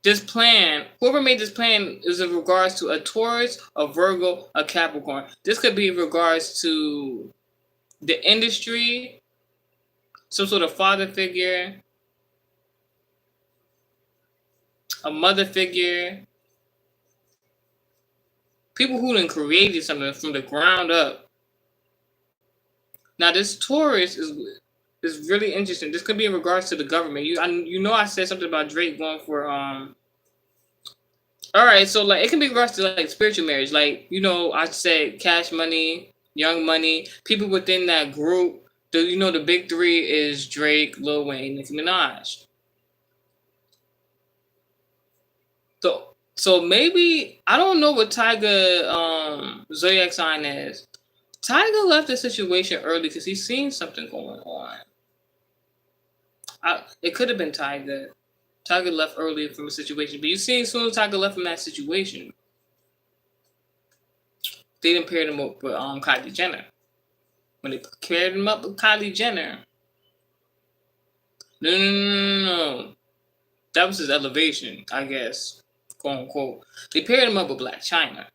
This plan, whoever made this plan is in regards to a Taurus, a Virgo, a Capricorn. This could be in regards to the industry, some sort of father figure, a mother figure, people who done created something from the ground up. Now this Taurus is really interesting. This could be in regards to the government. You know I said something about Drake going for all right, so like it can be in regards to like spiritual marriage. Like, you know, I said Cash Money, Young Money, people within that group. The big three is Drake, Lil Wayne, Nicki Minaj. So maybe I don't know what Tyga zodiac sign is. Tyga left the situation early because he's seen something going on. It could have been Tyga. Tyga left early from a situation, but you see, as soon as Tyga left from that situation, they didn't pair him up with Kylie Jenner. When they paired him up with Kylie Jenner, no. That was his elevation, I guess, quote unquote. They paired him up with Black China.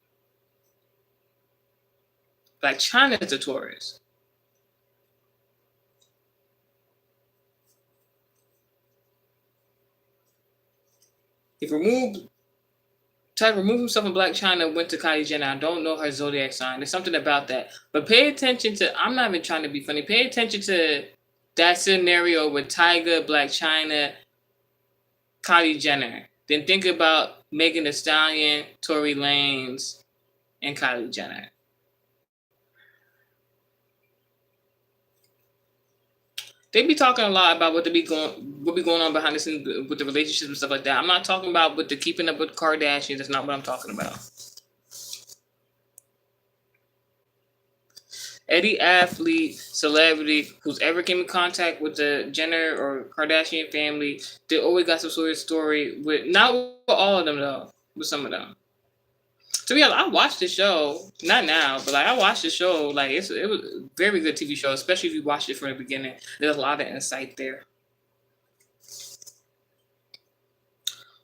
Black China is a Taurus. Tyga removed himself from Black China, went to Kylie Jenner. I don't know her zodiac sign. There's something about that. But pay attention to, I'm not even trying to be funny. Pay attention to that scenario with Tyga, Black China, Kylie Jenner. Then think about Megan Thee Stallion, Tory Lanez, and Kylie Jenner. They be talking a lot about what be going on behind the scenes with the relationships and stuff like that. I'm not talking about with the keeping up with Kardashians. That's not what I'm talking about. Any athlete, celebrity who's ever came in contact with the Jenner or Kardashian family, they always got some sort of story with, not with all of them though, with some of them. To be honest, I watched the show, not now, but like I watched the show. Like it was a very good TV show, especially if you watched it from the beginning. There's a lot of insight there.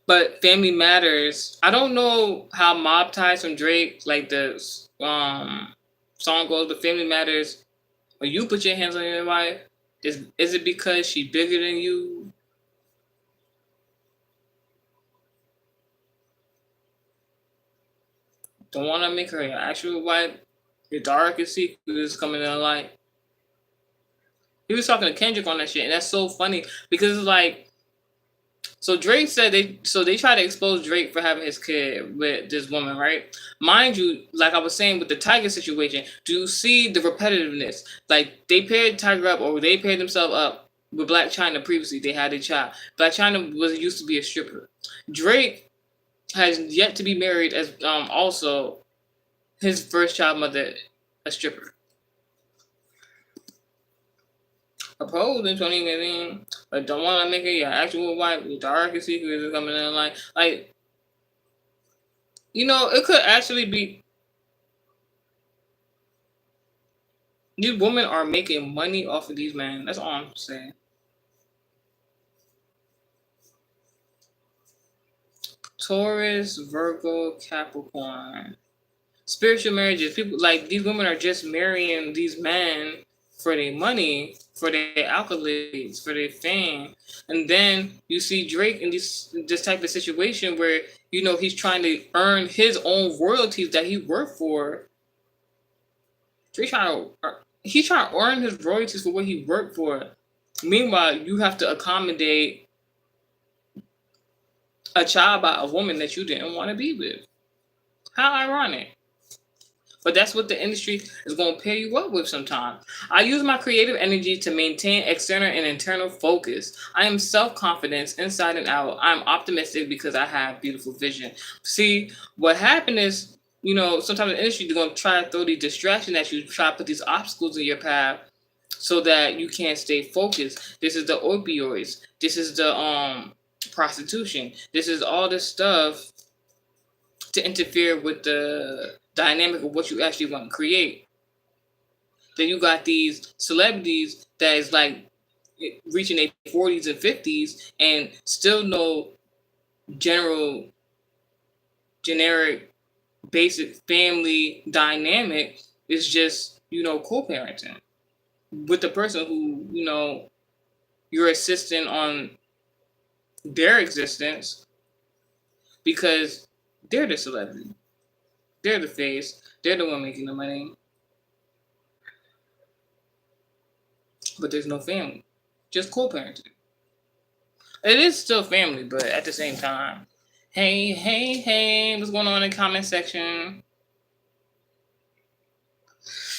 But Family Matters. I don't know how Mob Ties from Drake, like the song goes, but Family Matters. When you put your hands on your wife, is it because she bigger than you? Don't want to make her your actual wife. Your darkest secret is coming to light. He was talking to Kendrick on that shit, and that's so funny because it's like, so Drake said they try to expose Drake for having his kid with this woman, right? Mind you, like I was saying with the Tiger situation, do you see the repetitiveness? Like they paired Tiger up, or they paired themselves up with Black China previously. They had a child. Black China used to be a stripper. Drake has yet to be married as also his first child mother, a stripper. Proposed in 2018, but don't want to make it your actual wife. The darkest secret is coming in line. Like, it could actually be. These women are making money off of these men. That's all I'm saying. Taurus, Virgo, Capricorn. Spiritual marriages. People like these women are just marrying these men for their money, for their accolades, for their fame. And then you see Drake in this type of situation where, he's trying to earn his own royalties that he worked for. He's trying to earn his royalties for what he worked for. Meanwhile, you have to accommodate a child by a woman that you didn't want to be with. How ironic. But that's what the industry is going to pair you up with sometimes. I use my creative energy to maintain external and internal focus. I am self-confident inside and out. I'm optimistic because I have beautiful vision. See, what happened is, sometimes the industry is going to try to throw these distractions at you, try to put these obstacles in your path so that you can't stay focused. This is the opioids. This is the prostitution. This is all this stuff to interfere with the dynamic of what you actually want to create. Then you got these celebrities that is like reaching their 40s and 50s and still no generic, basic family dynamic. Is just, co-parenting with the person who, you're assisting on their existence because they're the celebrity. They're the face. They're the one making the money. But there's no family. Just co-parenting. It is still family, but at the same time. Hey, what's going on in the comment section?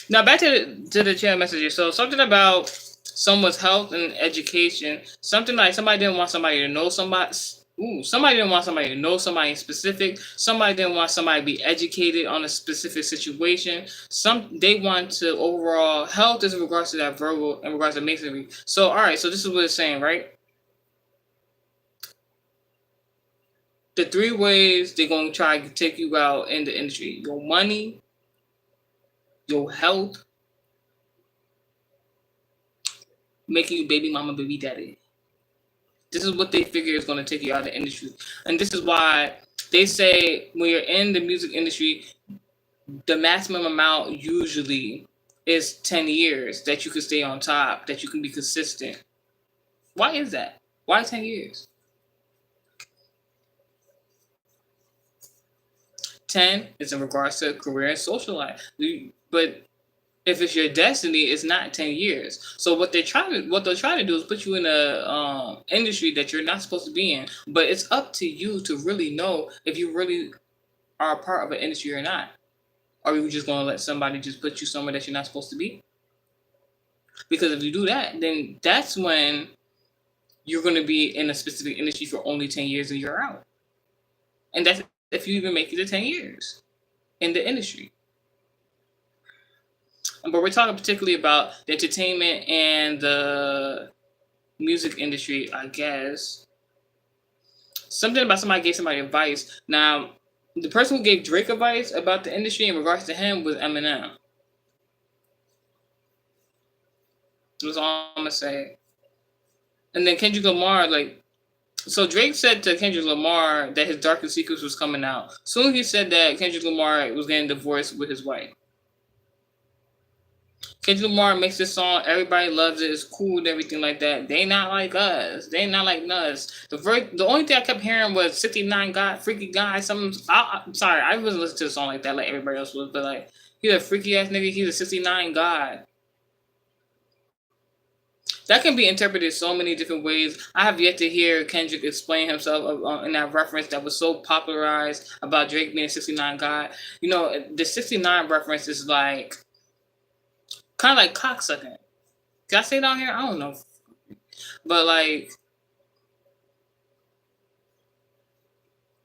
Now back to the chat messages. So something about someone's health and education. Something like somebody didn't want somebody to know somebody. Somebody didn't want somebody to know somebody in specific. Somebody didn't want somebody to be educated on a specific situation. They want to overall health is in regards to that Virgo, in regards to masonry. So, all right. So this is what it's saying, right? The 3 ways they're going to try to take you out in the industry: your money, your health, making you baby mama, baby daddy. This is what they figure is going to take you out of the industry. And this is why they say when you're in the music industry, the maximum amount usually is 10 years that you can stay on top, that you can be consistent. Why is that? Why 10 years? 10 is in regards to career and social life. But if it's your destiny, it's not 10 years. So what they're trying to do is put you in a industry that you're not supposed to be in. But it's up to you to really know if you really are a part of an industry or not. Or are you just going to let somebody just put you somewhere that you're not supposed to be? Because if you do that, then that's when you're going to be in a specific industry for only 10 years and you're out. And that's if you even make it to 10 years in the industry. But we're talking particularly about the entertainment and the music industry, I guess. Something about somebody gave somebody advice. Now, the person who gave Drake advice about the industry in regards to him was Eminem. That's all I'm going to say. And then Kendrick Lamar, so Drake said to Kendrick Lamar that his Darkest Secrets was coming out. Soon he said that Kendrick Lamar was getting divorced with his wife. Kendrick Lamar makes this song, everybody loves it, it's cool and everything like that. They not like us. They not like us. The only thing I kept hearing was 69 God, freaky guy. I'm sorry, I wasn't listening to the song like that like everybody else was, but he's a freaky ass nigga, he's a 69 God. That can be interpreted so many different ways. I have yet to hear Kendrick explain himself in that reference that was so popularized about Drake being a 69 God. The 69 reference is kind of like cocksucking. Can I say it on here? I don't know. But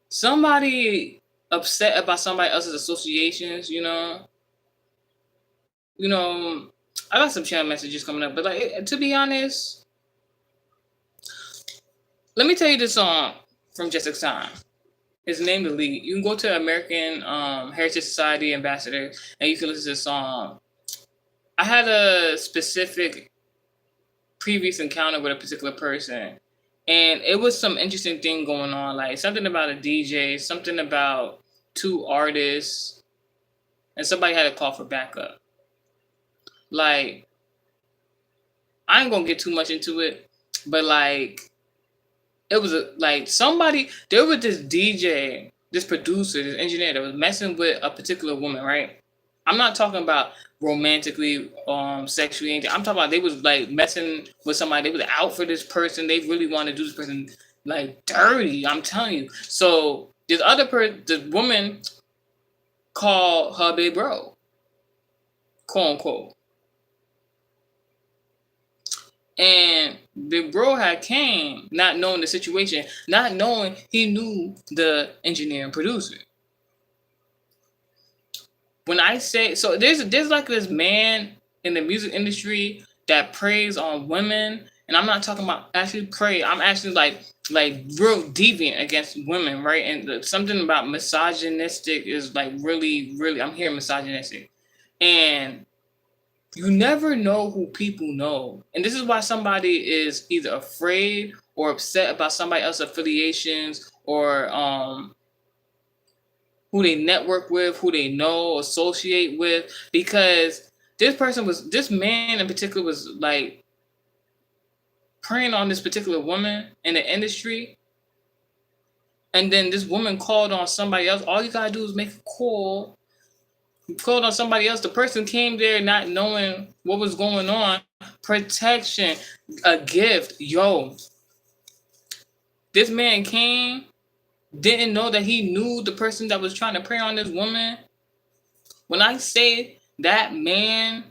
somebody upset about somebody else's associations, I got some chat messages coming up, but to be honest, let me tell you this song from Just Time. It's named The Lead. You can go to American Heritage Society Ambassador and you can listen to this song. I had a specific previous encounter with a particular person, and it was some interesting thing going on, something about a DJ, something about 2 artists, and somebody had to call for backup. I ain't gonna get too much into it, but like it was like somebody. There was this DJ, this producer, this engineer that was messing with a particular woman, right? I'm not talking about romantically, sexually. Anything. I'm talking about they was like messing with somebody. They was out for this person. They really want to do this person like dirty. I'm telling you. So this other person, the woman, called her big bro, quote unquote. And the bro had came not knowing the situation, not knowing he knew the engineer and producer. When I say so, there's like this man in the music industry that preys on women, and I'm not talking about actually prey. I'm actually like real deviant against women, right? And something about misogynistic is like really. I'm hearing misogynistic, and you never know who people know. And this is why somebody is either afraid or upset about somebody else's affiliations or who they network with, who they know, associate with, because this man in particular was like preying on this particular woman in the industry. And then this woman called on somebody else. All you gotta do is make a call. You called on somebody else. The person came there not knowing what was going on. Protection, a gift. Yo, this man came, didn't know that he knew the person that was trying to prey on this woman. When I say that man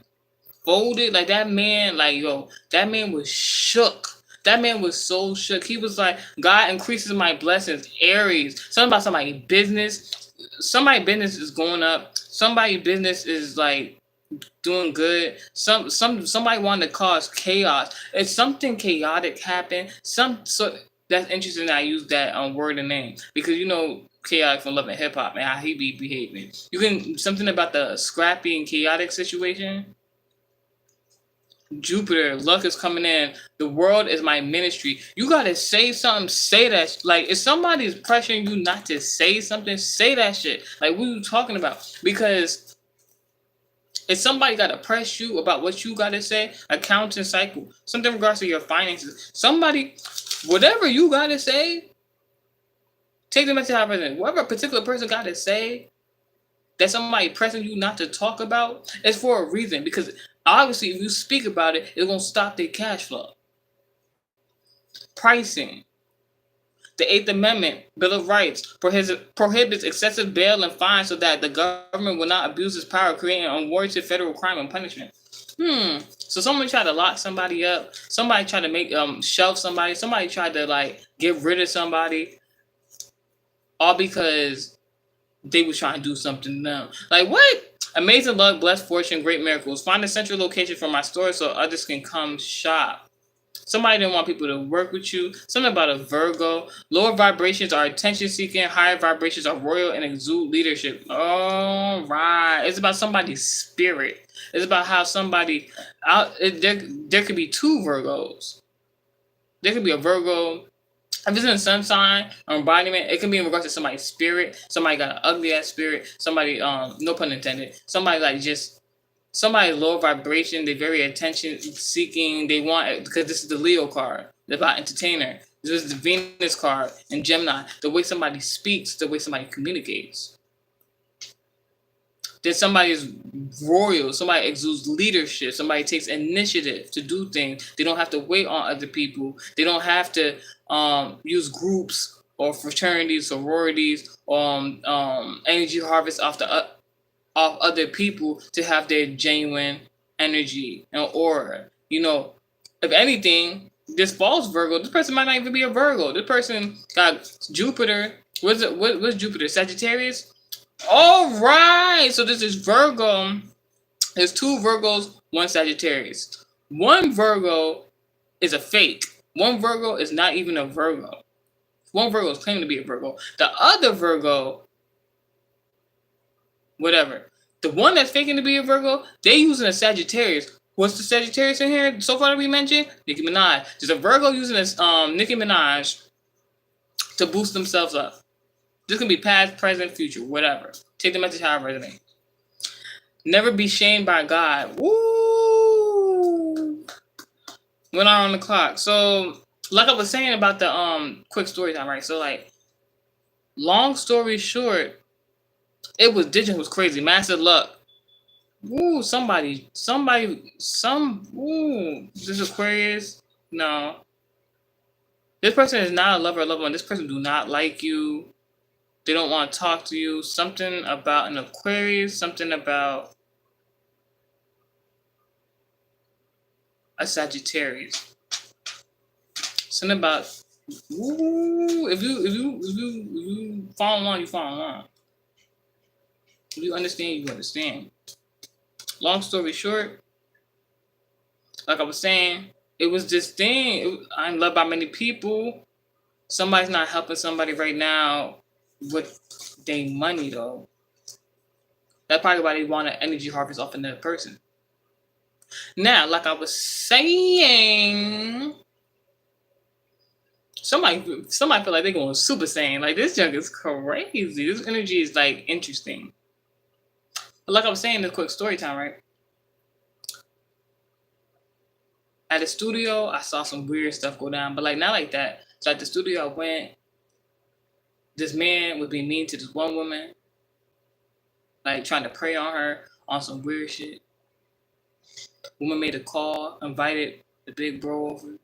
folded, like that man, like yo, that man was shook. That man was so shook. He was like, God increases my blessings. Aries. Something about somebody's business. Somebody's business is going up. Somebody's business is like doing good. Somebody wanted to cause chaos. If something chaotic happened, so that's interesting that I use that word and name, because you know chaotic from Love and Hip Hop and how he be behaving. You can something about the scrappy and chaotic situation. Jupiter, luck is coming in. The world is my ministry. You gotta say something. Say that. Like if somebody's pressuring you not to say something, say that shit. Like what are you talking about? Because if somebody gotta press you about what you gotta say, accounting cycle, something in regards to your finances, somebody, whatever you gotta say, take the message out of it. Whatever a particular person gotta say, that somebody pressing you not to talk about, it's for a reason. Because obviously, if you speak about it, it's gonna stop their cash flow. Pricing. The Eighth Amendment, Bill of Rights, prohibits excessive bail and fines so that the government will not abuse its power, creating unwarranted federal crime and punishment. So someone tried to lock somebody up. Somebody tried to make shelf somebody. Somebody tried to like get rid of somebody, all because they were trying to do something to them. Like what? Amazing luck, blessed fortune, great miracles. Find a central location for my store so others can come shop. Somebody didn't want people to work with you. Something about a Virgo. Lower vibrations are attention seeking. Higher vibrations are royal and exude leadership. All right. It's about somebody's spirit. It's about how somebody there could be two Virgos. There could be a Virgo. If it's in sun sign or embodiment, it can be in regards to somebody's spirit. Somebody got an ugly ass spirit. Somebody, no pun intended. Somebody like just somebody low vibration. They're very attention seeking. They want, because this is the Leo card. They're about entertainer. This is the Venus card and Gemini. The way somebody speaks, the way somebody communicates. Then somebody is royal. Somebody exudes leadership. Somebody takes initiative to do things. They don't have to wait on other people. They don't have to use groups or fraternities, sororities, energy harvest off other people to have their genuine energy and aura. You know, if anything, this false Virgo, this person might not even be a Virgo. This person got Jupiter. What's Jupiter? Sagittarius? All right. So this is Virgo. There's two Virgos, one Sagittarius. One Virgo is a fake. One Virgo is not even a Virgo. One Virgo is claiming to be a Virgo. The other Virgo, whatever. The one that's faking to be a Virgo, they using a Sagittarius. What's the Sagittarius in here so far that we mentioned? Nicki Minaj. There's a Virgo using this Nicki Minaj to boost themselves up. This can be past, present, future, whatever. Take the message however it resonates. Never be shamed by God. Woo! 1 hour on the clock. So, like I was saying about the quick story time, right? So, like, long story short, it was Digit was crazy. Massive luck. Ooh, ooh, this Aquarius. No, this person is not a lover or loved one. This person do not like you. They don't want to talk to you. Something about an Aquarius. Something about a Sagittarius. Something about. Ooh, if you follow along, you follow along. If you understand, you understand. Long story short, like I was saying, it was this thing. I'm loved by many people. Somebody's not helping somebody right now with their money though. That's probably why they want an energy harvest off another person. Now, like I was saying, somebody feel like they're going super sane. Like this junk is crazy. This energy is like interesting. But like I was saying, this quick story time, right? At the studio, I saw some weird stuff go down, but like not like that. So at the studio, I went. This man would be mean to this one woman, like trying to prey on her on some weird shit. Woman made a call, invited the big bro over.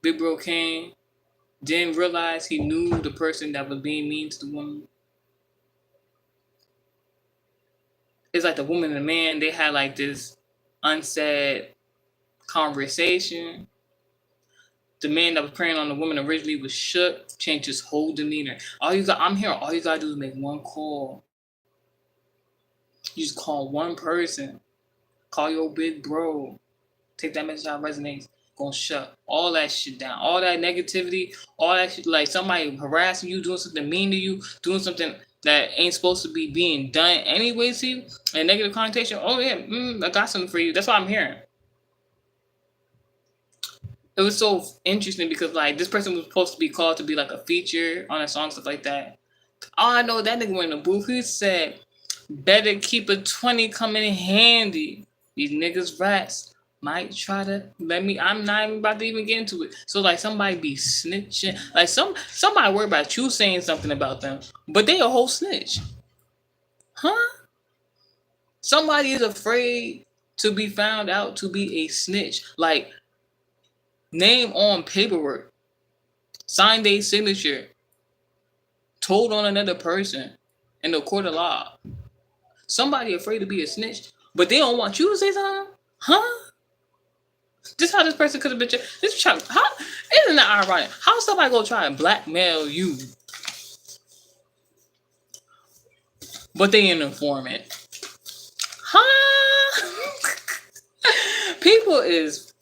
Big bro came, didn't realize he knew the person that was being mean to the woman. It's like the woman and the man, they had like this unsaid conversation. The man that was preying on the woman originally was shook, changed his whole demeanor. I'm here, all you gotta do is make one call. You just call one person. Call your big bro. Take that message out resonates. Gonna shut all that shit down. All that negativity, all that shit, like somebody harassing you, doing something mean to you, doing something that ain't supposed to be being done anyway to you, and negative connotation. Oh yeah, I got something for you. That's what I'm hearing. It was so interesting because like this person was supposed to be called to be like a feature on a song, stuff like that. All I know, that nigga went in the booth. He said, "Better keep a 20 coming handy. These niggas rats might try to let me. I'm not even about to even get into it." So like somebody be snitching, like somebody worry about you saying something about them, but they a whole snitch, huh? Somebody is afraid to be found out to be a snitch, like name on paperwork, sign their signature, told on another person in the court of law. Somebody afraid to be a snitch, but they don't want you to say something, huh? Just how this person could have been. This child, how isn't that ironic? How somebody gonna try and blackmail you, but they an informant, huh? People is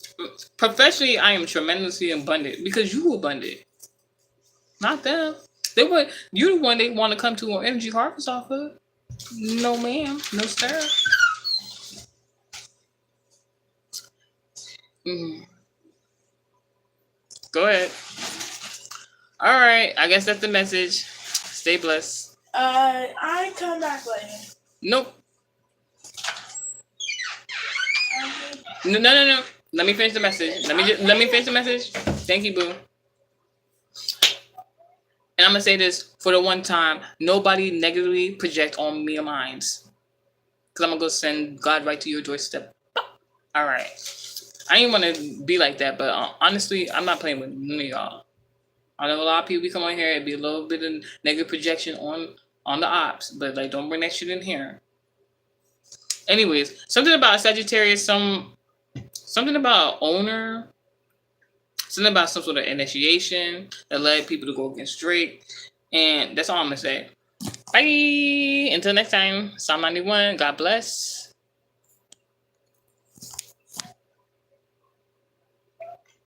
professionally, I am tremendously abundant because you abundant, not them. They would you the one they want to come to an energy harvest off of. No, ma'am, no sir. Go ahead. All right, I guess that's the message. Stay blessed. I come back later. Nope. No. Let me finish the message. Let me finish the message. Thank you, boo. And I'm gonna say this for the one time: nobody negatively project on me or mines, because I'm gonna go send God right to your doorstep. All right. I ain't want to be like that, but honestly, I'm not playing with none of y'all. I know a lot of people come on here, it'd be a little bit of negative projection on the ops, but like don't bring that shit in here. Anyways, something about Sagittarius, something about owner, something about some sort of initiation that led people to go against Drake, and that's all I'm gonna say. Bye. Until next time, Psalm 91. God bless.